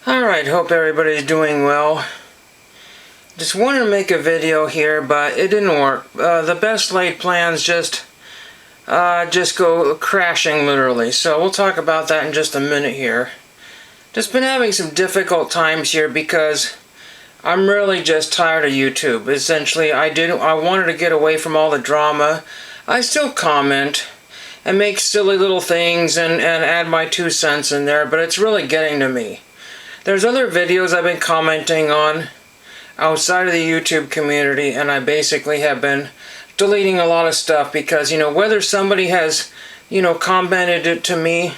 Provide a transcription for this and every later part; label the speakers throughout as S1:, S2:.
S1: Alright, hope everybody's doing well. Just wanted to make a video here, but it didn't work. The best laid plans just go crashing, literally. So we'll talk about that in just a minute here. Just been having some difficult times here because I'm really just tired of YouTube. Essentially, I wanted to get away from all the drama. I still comment and make silly little things and add my 2 cents in there, but it's really getting to me. There's other videos I've been commenting on outside of the YouTube community, and I basically have been deleting a lot of stuff because, whether somebody has, commented it to me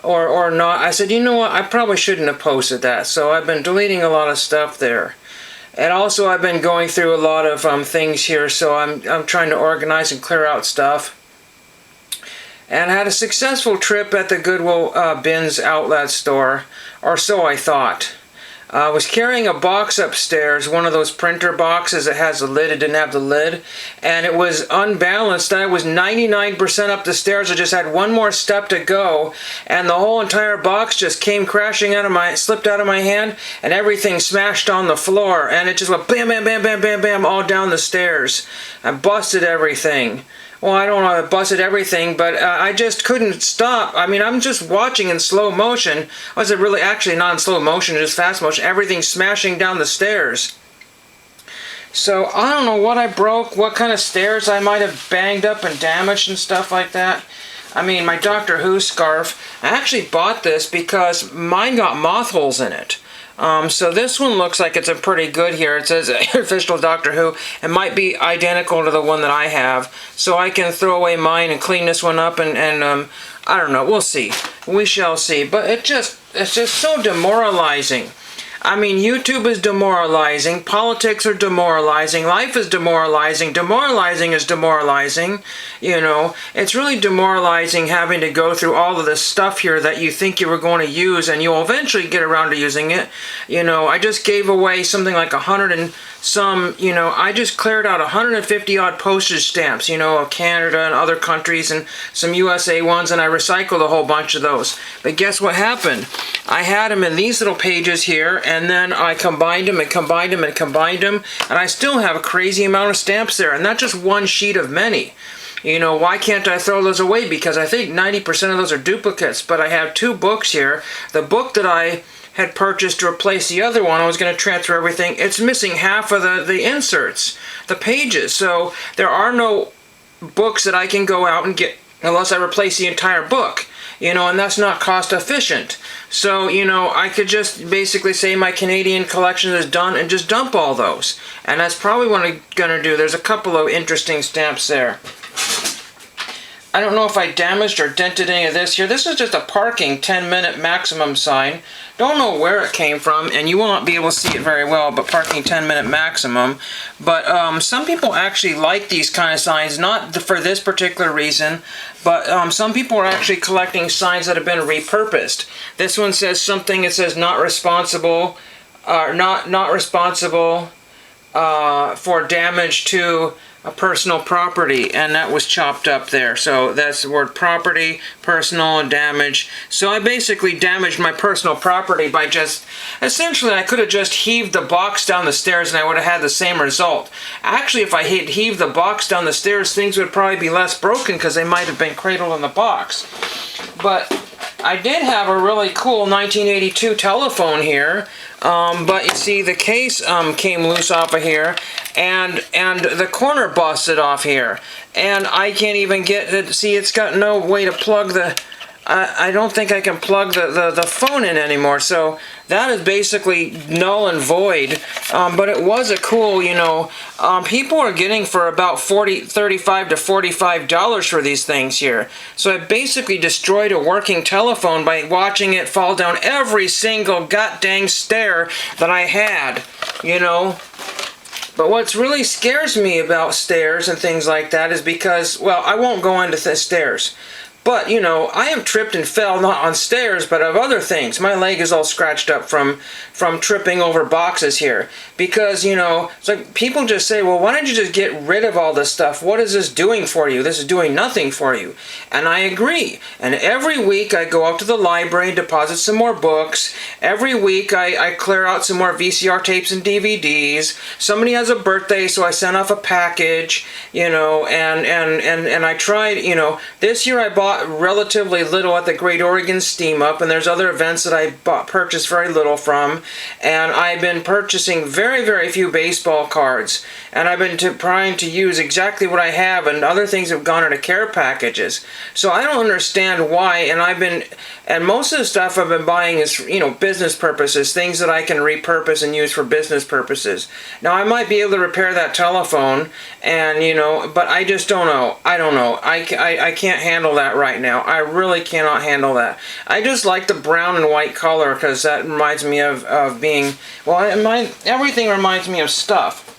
S1: or not, I said, what, I probably shouldn't have posted that. So I've been deleting a lot of stuff there. And also I've been going through a lot of things here, so I'm trying to organize and clear out stuff. And had a successful trip at the Goodwill Bins outlet store, or so I thought. I was carrying a box upstairs, one of those printer boxes that has a lid. It didn't have the lid, and it was unbalanced. I was 99% up the stairs. I just had one more step to go, and the whole entire box just came crashing slipped out of my hand, and everything smashed on the floor, and it just went bam, bam, bam, bam, bam, bam, all down the stairs. I busted everything. Well, I don't know, I busted everything, but I just couldn't stop. I mean, I'm just watching in slow motion. Was it really actually not in slow motion, just fast motion? Everything smashing down the stairs. So, I don't know what I broke, what kind of stairs I might have banged up and damaged and stuff like that. I mean, my Doctor Who scarf, I actually bought this because mine got moth holes in it. So this one looks like it's a pretty good here. It says official Doctor Who. It might be identical to the one that I have. So I can throw away mine and clean this one up and I don't know. We'll see. We shall see. But it's just so demoralizing. I mean, YouTube is demoralizing, politics are demoralizing, life is demoralizing, demoralizing is demoralizing, It's really demoralizing having to go through all of this stuff here that you think you were going to use and you'll eventually get around to using it. I just gave away something like 100 and some, I just cleared out 150 odd postage stamps, of Canada and other countries and some USA ones, and I recycled a whole bunch of those. But guess what happened? I had them in these little pages here, and then I combined them and combined them and combined them, and I still have a crazy amount of stamps there, and not just one sheet of many. Why can't I throw those away? Because I think 90% of those are duplicates, but I have 2 books here. The book that I had purchased to replace the other one, I was going to transfer everything. It's missing half of the inserts, the pages, so there are no books that I can go out and get unless I replace the entire book. And that's not cost efficient. So, I could just basically say my Canadian collection is done and just dump all those. And that's probably what I'm going to do. There's a couple of interesting stamps there. I don't know if I damaged or dented any of this here. This is just a parking 10-minute maximum sign. Don't know where it came from, and you will not be able to see it very well, but parking 10-minute maximum. But some people actually like these kind of signs, not for this particular reason, but some people are actually collecting signs that have been repurposed. This one says something, it says not responsible, not responsible for damage to a personal property, and that was chopped up there. So that's the word property, personal, and damage. So I basically damaged my personal property by essentially I could have just heaved the box down the stairs and I would have had the same result. Actually, if I had heaved the box down the stairs, things would probably be less broken because they might have been cradled in the box. But I did have a really cool 1982 telephone here, but you see the case came loose off of here, and the corner busted off here, and I can't even get it. See, it's got no way to plug the. I don't think I can plug the phone in anymore, so that is basically null and void. But it was a cool, people are getting for about $35 to $45 for these things here. So I basically destroyed a working telephone by watching it fall down every single god-dang stair that I had, But what really scares me about stairs and things like that is because, well, I won't go into the stairs. But, you know, I have tripped and fell, not on stairs, but of other things. My leg is all scratched up from tripping over boxes here. Because, you know, it's like people just say, well, why don't you just get rid of all this stuff? What is this doing for you? This is doing nothing for you. And I agree. And every week I go out to the library and deposit some more books. Every week I clear out some more VCR tapes and DVDs. Somebody has a birthday, so I send off a package, you know, and I tried, you know, this year I bought relatively little at the Great Oregon Steam Up, and there's other events that I purchased very little from, and I've been purchasing very, very few baseball cards, and I've been trying to use exactly what I have, and other things have gone into care packages. So I don't understand why, and most of the stuff I've been buying is, you know, business purposes, things that I can repurpose and use for business purposes. Now I might be able to repair that telephone, and, you know, but I just don't know. I don't know. I can't handle that right now. I really cannot handle that. I just like the brown and white color because that reminds me of being, well, everything reminds me of stuff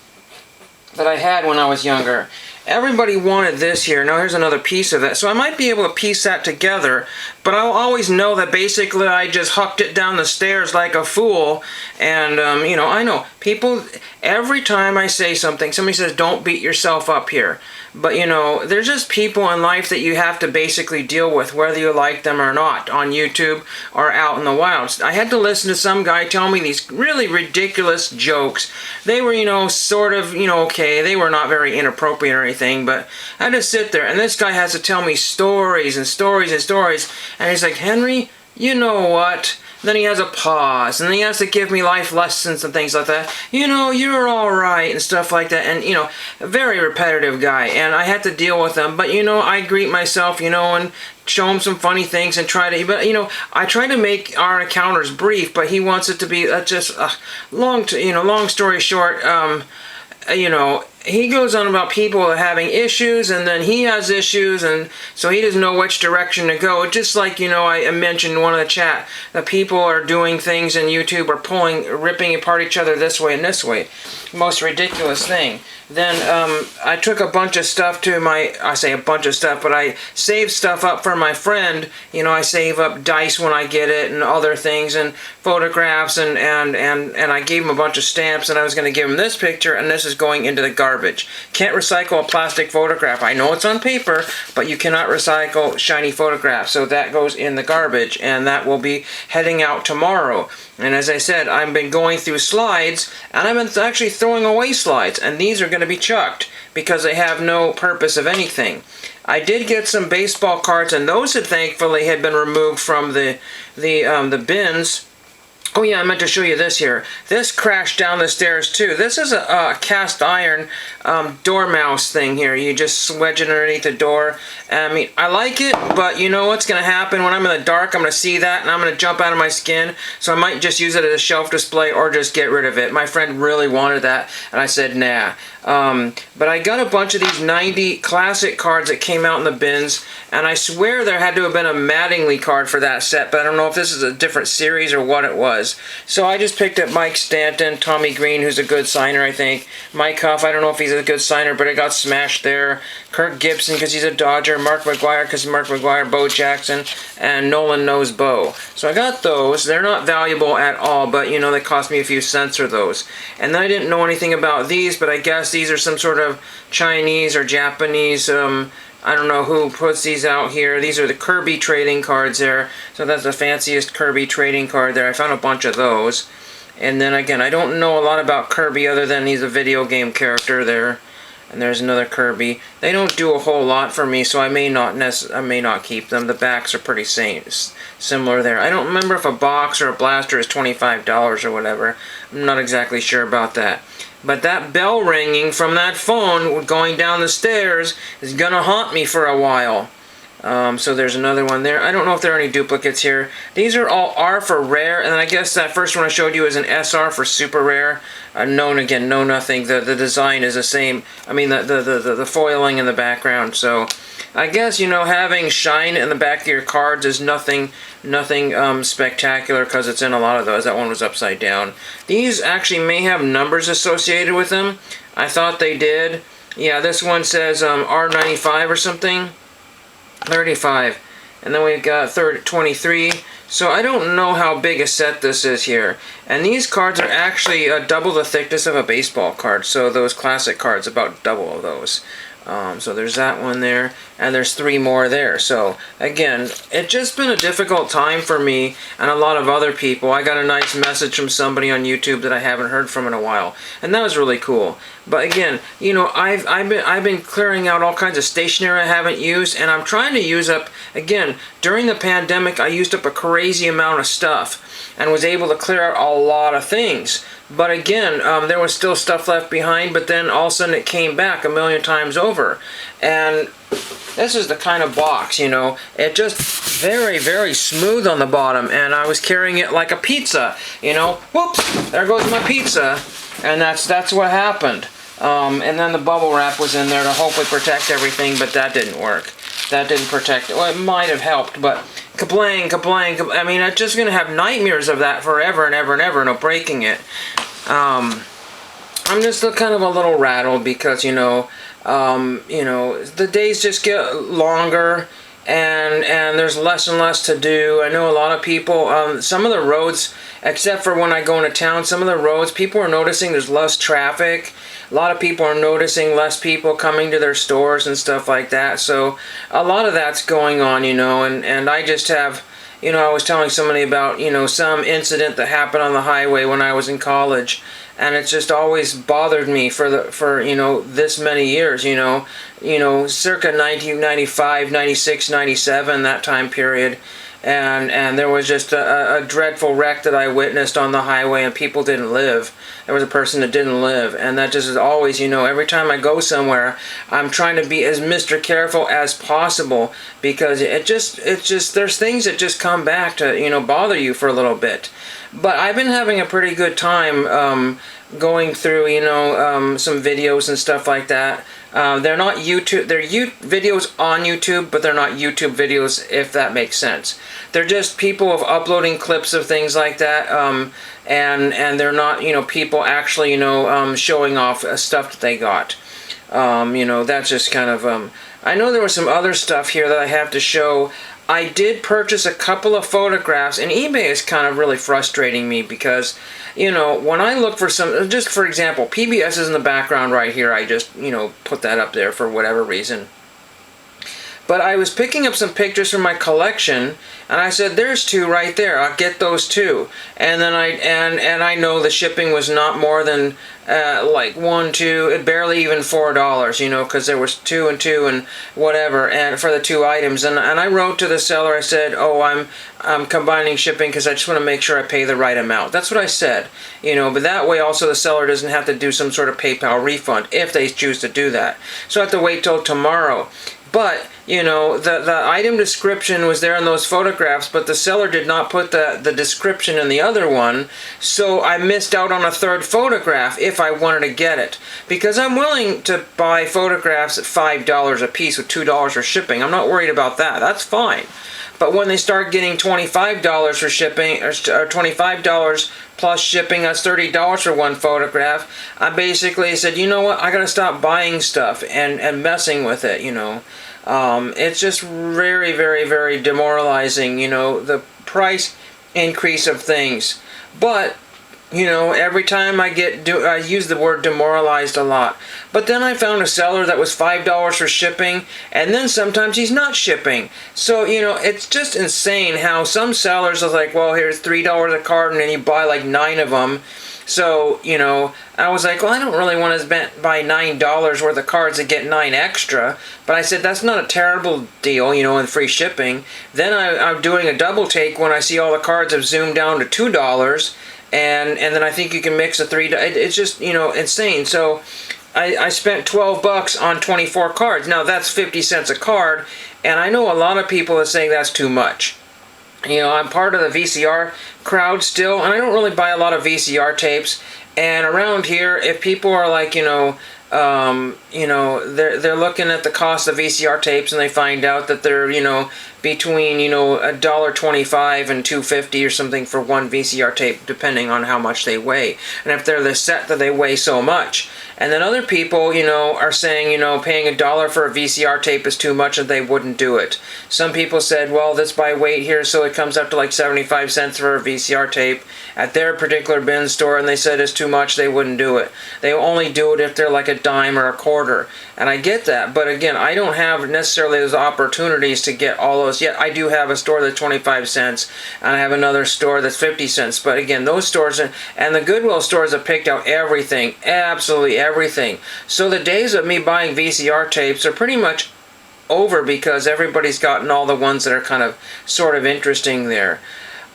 S1: that I had when I was younger. Everybody wanted this here. Now here's another piece of it. So I might be able to piece that together, but I'll always know that basically I just hucked it down the stairs like a fool. And, you know, I know people, every time I say something, somebody says, don't beat yourself up here. But, you know, there's just people in life that you have to basically deal with, whether you like them or not, on YouTube or out in the wilds. I had to listen to some guy tell me these really ridiculous jokes. They were, you know, sort of, you know, okay, they were not very inappropriate or anything, but I had to sit there, and this guy has to tell me stories and stories and stories, and he's like, Henry, you know what? Then he has a pause, and then he has to give me life lessons and things like that. You know, you're all right, and stuff like that. And, you know, a very repetitive guy, and I had to deal with him. But, you know, I greet myself, you know, and show him some funny things and try to, but, you know, I try to make our encounters brief, but he wants it to be just long story short, you know, he goes on about people having issues, and then he has issues, and so he doesn't know which direction to go. Just like, you know, I mentioned in one of the chat, that people are doing things in YouTube are ripping apart each other this way and this way. Most ridiculous thing. Then I took a bunch of stuff to I say a bunch of stuff, but I saved stuff up for my friend. You know, I save up dice when I get it and other things and photographs, and I gave him a bunch of stamps, and I was going to give him this picture, and this is going into the garbage. Can't recycle a plastic photograph. I know it's on paper, but you cannot recycle shiny photographs, so that goes in the garbage, and that will be heading out tomorrow. And as I said, I've been going through slides, and I've been actually throwing away slides, and these are going to be chucked because they have no purpose of anything. I did get some baseball cards, and those had thankfully had been removed from the bins. Oh yeah, I meant to show you this here. This crashed down the stairs too. This is a cast iron door mouse thing here. You just wedge it underneath the door. I mean, I like it, but you know what's going to happen when I'm in the dark? I'm going to see that, and I'm going to jump out of my skin. So I might just use it as a shelf display or just get rid of it. My friend really wanted that, and I said nah. But I got a bunch of these 90 classic cards that came out in the bins, and I swear there had to have been a Mattingly card for that set, but I don't know if this is a different series or what it was. So I just picked up Mike Stanton, Tommy Green, who's a good signer, I think. Mike Huff, I don't know if he's a good signer, but it got smashed there. Kirk Gibson, because he's a Dodger. Mark McGwire, because Mark McGwire. Bo Jackson, and Nolan knows Bo. So I got those. They're not valuable at all, but, you know, they cost me a few cents for those. And then I didn't know anything about these, but I guess these are some sort of Chinese or Japanese, I don't know who puts these out here. These are the Kirby trading cards there. So that's the fanciest Kirby trading card there. I found a bunch of those. And then again, I don't know a lot about Kirby other than he's a video game character there. And there's another Kirby. They don't do a whole lot for me, so I may not keep them. The backs are pretty similar there. I don't remember if a box or a blaster is $25 or whatever. I'm not exactly sure about that. But that bell ringing from that phone going down the stairs is going to haunt me for a while. So there's another one there. I don't know if there are any duplicates here. These are all R for rare, and I guess that first one I showed you is an SR for super rare. No, again, no nothing. The design is the same. I mean, the foiling in the background. So I guess, you know, having shine in the back of your cards is nothing spectacular because it's in a lot of those. That one was upside down. These actually may have numbers associated with them. I thought they did. Yeah, this one says R95 or something. 35. and then we've got 23. So I don't know how big a set this is here. And these cards are actually double the thickness of a baseball card. So those classic cards, about double of those. So there's that one there, and there's 3 more there. So again, it's just been a difficult time for me and a lot of other people. I got a nice message from somebody on YouTube that I haven't heard from in a while, and that was really cool. But again, you know, I've been clearing out all kinds of stationery I haven't used, and I'm trying to use up, again, during the pandemic I used up a crazy amount of stuff and was able to clear out a lot of things. But again, there was still stuff left behind, but then all of a sudden it came back a million times over. And this is the kind of box, you know, it just very, very smooth on the bottom, and I was carrying it like a pizza, you know, whoops, there goes my pizza, and that's what happened. And then the bubble wrap was in there to hopefully protect everything, but that didn't work. That didn't protect it. Well, it might have helped, but kablang, kablang, kablang. I mean, I'm just going to have nightmares of that forever and ever and ever, and of breaking it. I'm just kind of a little rattled because, you know, the days just get longer, and there's less and less to do. I know a lot of people, some of the roads, except for when I go into town, some of the roads, people are noticing there's less traffic. A lot of people are noticing less people coming to their stores and stuff like that. So a lot of that's going on, you know, and I just have, you know, I was telling somebody about, you know, some incident that happened on the highway when I was in college, and it's just always bothered me for you know, this many years, you know, circa 1995, 96, 97, that time period. And there was just a dreadful wreck that I witnessed on the highway, and people didn't live. There was a person that didn't live, and that just is always, you know, every time I go somewhere, I'm trying to be as Mr. Careful as possible, because it's just there's things that just come back to, you know, bother you for a little bit. But I've been having a pretty good time going through, you know, some videos and stuff like that. They're not YouTube, they're videos on YouTube, but they're not YouTube videos, if that makes sense. They're just people of uploading clips of things like that, and they're not, you know, people actually, you know, showing off stuff that they got. You know, that's just kind of, I know there was some other stuff here that I have to show. I did purchase a couple of photographs, and eBay is kind of really frustrating me because, you know, when I look for some, just for example, PBS is in the background right here. I just, you know, put that up there for whatever reason. But I was picking up some pictures from my collection, and I said, "There's 2 right there. I'll get those 2." And then I know the shipping was not more than like $1, $2, barely even $4, you know, because there was 2 and 2 and whatever, and for the 2 items. And I wrote to the seller. I said, "Oh, I'm combining shipping because I just want to make sure I pay the right amount." That's what I said, you know. But that way, also the seller doesn't have to do some sort of PayPal refund if they choose to do that. So I have to wait till tomorrow. But, you know, the item description was there in those photographs, but the seller did not put the description in the other one, so I missed out on a 3rd photograph if I wanted to get it. Because I'm willing to buy photographs at $5 a piece with $2 for shipping. I'm not worried about that. That's fine. But when they start getting $25 for shipping, or $25 plus shipping, that's $30 for one photograph, I basically said, you know what, I gotta stop buying stuff and messing with it, you know. It's just very, very, very demoralizing, you know, the price increase of things. But, you know, every time I use the word demoralized a lot. But then I found a seller that was $5 for shipping, and then sometimes he's not shipping. So, you know, it's just insane how some sellers are like, well, here's $3 a card, and then you buy like 9 of them. So, you know, I was like, well, I don't really want to buy $9 worth of cards to get 9 extra. But I said, that's not a terrible deal, you know, and free shipping. Then I'm doing a double take when I see all the cards have zoomed down to $2. And then I think you can mix a $3. It's just, you know, insane. So I spent $12 on 24 cards. Now that's 50 cents a card, and I know a lot of people are saying that's too much. You know, I'm part of the VCR crowd still, and I don't really buy a lot of VCR tapes. And around here, if people are like, you know, they're looking at the cost of VCR tapes, and they find out that they're, you know, between, you know, $1.25 and $2.50 or something for one VCR tape, depending on how much they weigh, and if they're the set that they weigh so much. And then other people, are saying, paying $1 for a VCR tape is too much and they wouldn't do it. Some people said, well, that's by weight here, so it comes up to like 75 cents for a VCR tape at their particular bin store, and they said it's too much, they wouldn't do it. They only do it if they're like a dime or a quarter. And I get that, but again, I don't have necessarily those opportunities to get all those yet. I do have a store that's 25 cents, and I have another store that's 50 cents. But again, those stores and the Goodwill stores have picked out everything, absolutely everything. So the days of me buying VCR tapes are pretty much over because everybody's gotten all the ones that are kind of sort of interesting there.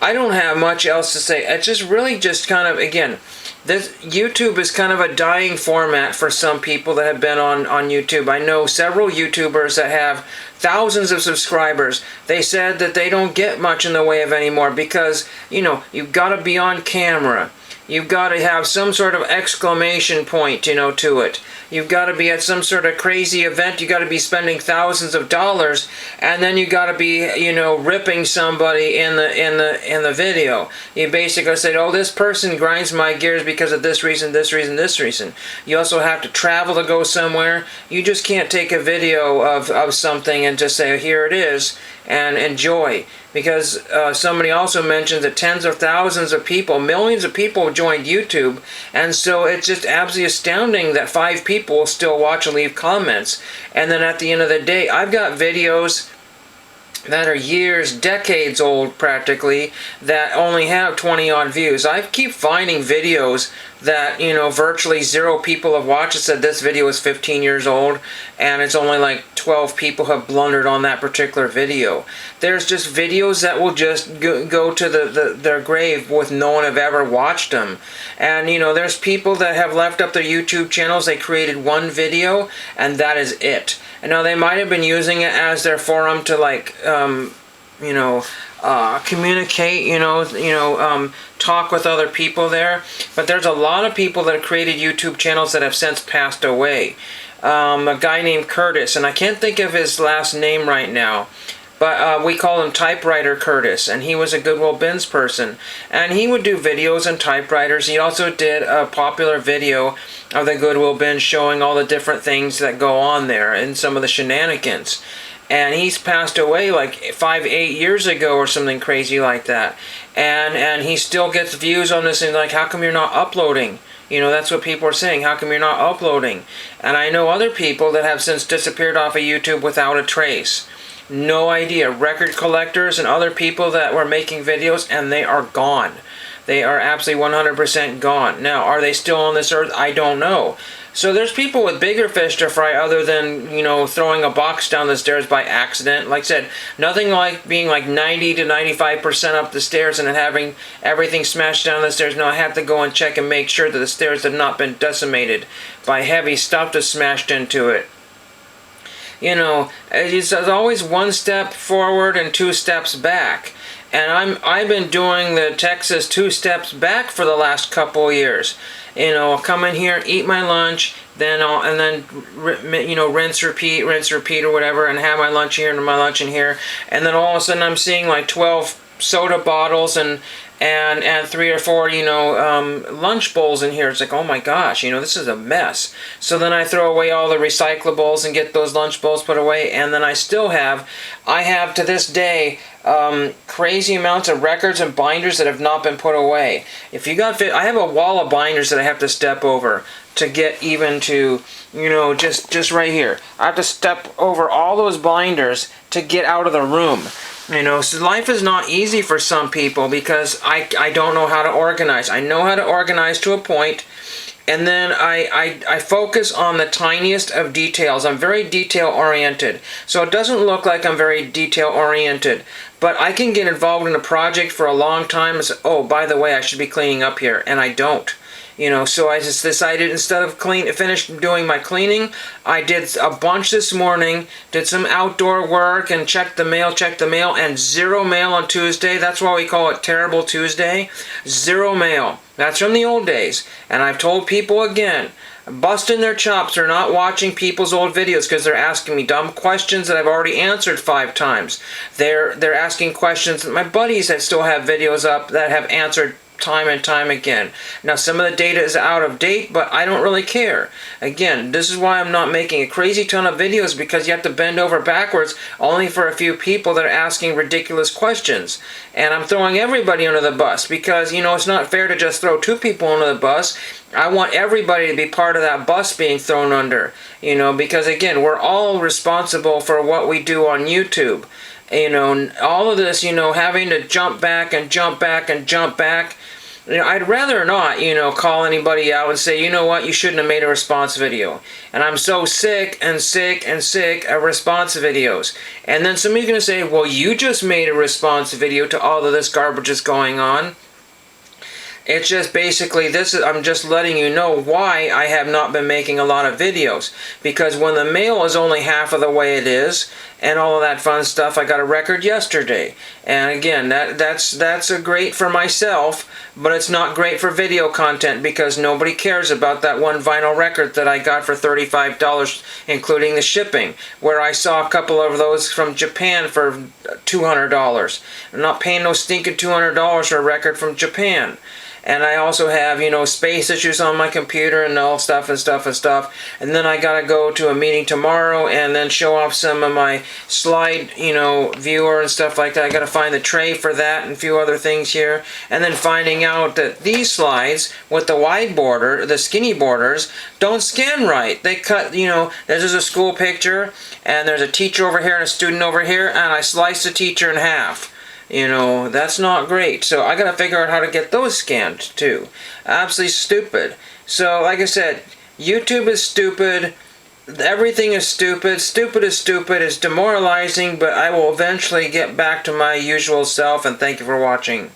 S1: I don't have much else to say. It's just really just kind of, again, this YouTube is kind of a dying format for some people that have been on YouTube. I know several YouTubers that have thousands of subscribers. They said that they don't get much in the way of anymore because, you've got to be on camera. You've got to have some sort of exclamation point, to it. You've got to be at some sort of crazy event. You've got to be spending thousands of dollars, and then you got to be, ripping somebody in the video. You basically say, oh, this person grinds my gears because of this reason, this reason, this reason. You also have to travel to go somewhere. You just can't take a video of something and just say, here it is, and enjoy. Because somebody also mentioned that tens of thousands of people, millions of people joined YouTube, and so it's just absolutely astounding that 5 people will still watch and leave comments. And then at the end of the day, I've got videos that are years, decades old practically, that only have 20 odd views. I keep finding videos that, virtually 0 people have watched. It said this video is 15 years old, and it's only like 12 people have blundered on that particular video. There's just videos that will just go to their grave with no one have ever watched them. And, there's people that have left up their YouTube channels. They created one video, and that is it. And now they might have been using it as their forum to communicate, talk with other people there. But there's a lot of people that have created YouTube channels that have since passed away. A guy named Curtis, and I can't think of his last name right now, but we call him Typewriter Curtis, and he was a Goodwill Bins person. And he would do videos on typewriters. He also did a popular video of the Goodwill Bins showing all the different things that go on there and some of the shenanigans. And he's passed away like 5-8 years ago or something crazy like that. And he still gets views on this, and like, how come you're not uploading? That's what people are saying. How come you're not uploading? And I know other people that have since disappeared off of YouTube without a trace. No idea. Record collectors and other people that were making videos, and they are gone. They are absolutely 100% gone. Now, are they still on this earth? I don't know. So there's people with bigger fish to fry other than, throwing a box down the stairs by accident. Like I said, nothing like being like 90 to 95% up the stairs and then having everything smashed down the stairs. No, I have to go and check and make sure that the stairs have not been decimated by heavy stuff that's smashed into it. It's always 1 step forward and 2 steps back. And I've been doing the Texas 2 steps back for the last couple of years. I'll come in here, eat my lunch, then rinse, repeat, or whatever, and have my lunch here and my lunch in here. And then all of a sudden I'm seeing like 12 soda bottles and 3 or 4, lunch bowls in here. It's like, oh my gosh, this is a mess. So then I throw away all the recyclables and get those lunch bowls put away, and then I have to this day crazy amounts of records and binders that have not been put away. I have a wall of binders that I have to step over to get even to, just right here. I have to step over all those binders to get out of the room. So life is not easy for some people because I don't know how to organize. I know how to organize to a point, and then I focus on the tiniest of details. I'm very detail-oriented. So it doesn't look like I'm very detail-oriented, but I can get involved in a project for a long time and say, oh, by the way, I should be cleaning up here, and I don't. So I just decided instead of finished doing my cleaning, I did a bunch this morning, did some outdoor work and checked the mail, and 0 mail on Tuesday. That's why we call it Terrible Tuesday. 0 mail. That's from the old days. And I've told people again, busting their chops are not watching people's old videos because they're asking me dumb questions that I've already answered 5 times. They're asking questions that my buddies that still have videos up that have answered time and time again. Now, some of the data is out of date, but I don't really care. Again, this is why I'm not making a crazy ton of videos, because you have to bend over backwards only for a few people that are asking ridiculous questions. And I'm throwing everybody under the bus because, you know, it's not fair to just throw 2 people under the bus. I want everybody to be part of that bus being thrown under, you know, because again, we're all responsible for what we do on YouTube. You know, all of this, you know, having to jump back and jump back and jump back. You know, I'd rather not, you know, call anybody out and say, you know what, you shouldn't have made a response video. And I'm so sick and sick and sick of response videos. And then somebody's going to say, well, you just made a response video to all of this garbage that's going on. It's just basically I'm just letting you know why I have not been making a lot of videos. Because when the mail is only half of the way it is, and all of that fun stuff, I got a record yesterday. And again, that's a great for myself, but it's not great for video content because nobody cares about that one vinyl record that I got for $35, including the shipping, where I saw a couple of those from Japan for $200. I'm not paying no stinking $200 for a record from Japan. And I also have, you know, space issues on my computer and all stuff. And then I gotta go to a meeting tomorrow and then show off some of my slide, you know, viewer and stuff like that. I gotta find the tray for that and a few other things here. And then finding out that these slides with the wide border, the skinny borders, don't scan right. They cut, you know, this is a school picture and there's a teacher over here and a student over here, and I sliced the teacher in half. You know, that's not great. So I gotta figure out how to get those scanned too. Absolutely stupid. So like I said, YouTube is stupid. Everything is stupid. Stupid is stupid. It's demoralizing, but I will eventually get back to my usual self, and thank you for watching.